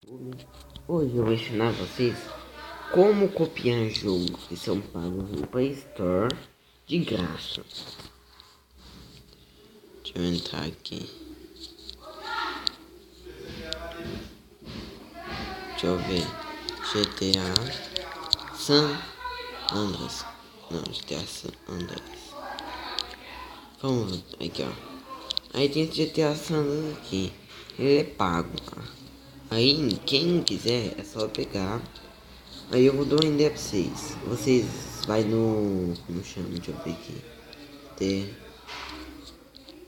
Hoje eu vou ensinar vocês como copiar jogos que são pagos no Play Store de graça. Deixa eu entrar aqui. Deixa eu ver. GTA San Andreas. Não, GTA San Andreas. Vamos aqui, ó. Aí tem esse GTA San Andreas aqui. Ele é pago, tá? Aí quem quiser é só pegar. Aí eu vou dar uma ideia pra vocês. Vocês vai no... Como chama? Deixa eu ver aqui.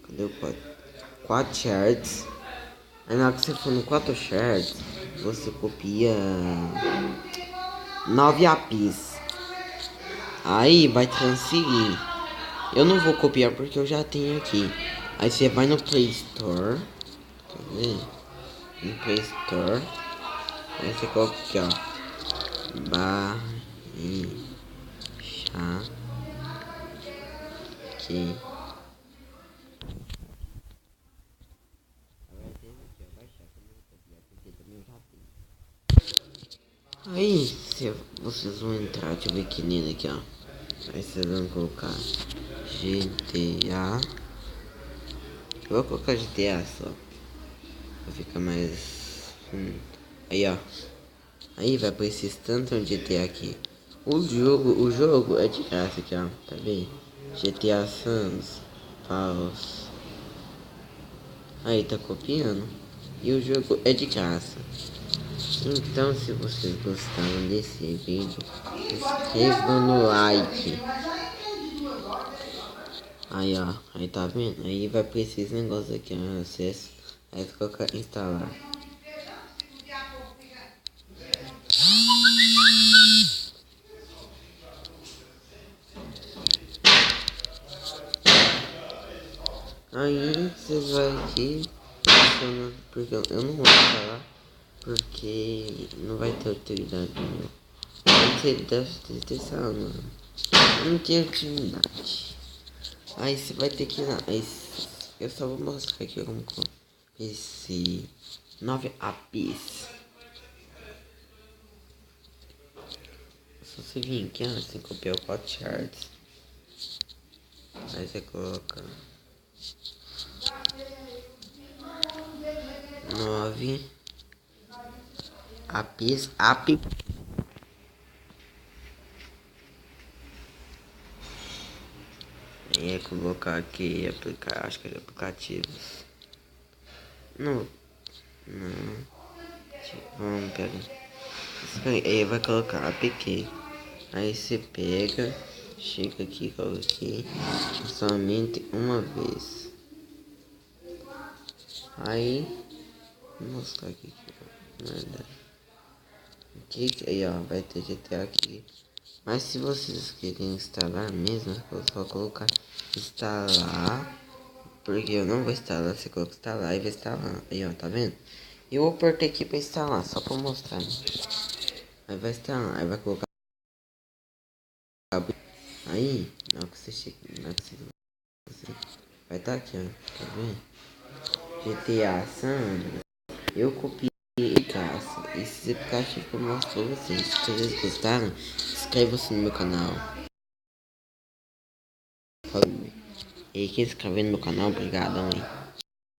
Cadê o 4 shards? Aí na hora que você for no 4 shards, você copia 9 APIs. Aí vai transferir. Eu não vou copiar porque eu já tenho aqui. Aí você vai no Play Store. Quer ver? No Play Store. Aí você coloca aqui, ó. Baixa aqui. Aí vocês vão entrar, deixa eu ver que nele aqui, ó. Aí vocês vão colocar GTA. Eu vou colocar GTA só. Vai ficar mais. Aí, ó. Aí vai pra esse tanto de GTA aqui. O jogo é de graça aqui, ó. Tá vendo? GTA Sans Paus. Aí tá copiando. E o jogo é de graça. Então, se vocês gostaram desse vídeo, inscrevam no like. Aí, ó, aí tá vendo? Aí vai pra esses negócios aqui, ó, acesso. Aí coloca instalar. Aí vocês vão aqui, porque eu não vou instalar, porque não vai ter utilidade nenhuma. Você deve ter instalado, não tem utilidade. Aí você vai ter que ir lá. Aí, eu só vou mostrar aqui como esse 9 APIs. Se você vir aqui, ó, você copiar o 4 charts. Aí você coloca 9 APIs. Aí é colocar aqui, aplicar, acho que é aplicativos. Não. Vamos pegar. Aí vai colocar APK. Aí você pega, chega aqui, coloca aqui, somente uma vez. Aí, vou mostrar aqui, nada. Aí ó, vai ter GTA aqui. Mas se vocês querem instalar mesmo, é só colocar instalar. Porque eu não vou instalar, você coloca instalar e vai instalar. Aí ó, tá vendo? Eu vou apertar aqui pra instalar, só pra mostrar, né? Aí vai instalar, aí vai colocar. Aí, na hora que você chega, na hora que você vai estar aqui, ó, tá vendo? GTA San Andreas. Eu copiei e caço. Esses aplicativos que eu mostro pra vocês. Se vocês gostaram, inscreva-se no meu canal. E quem se inscrever no meu canal, obrigadão aí.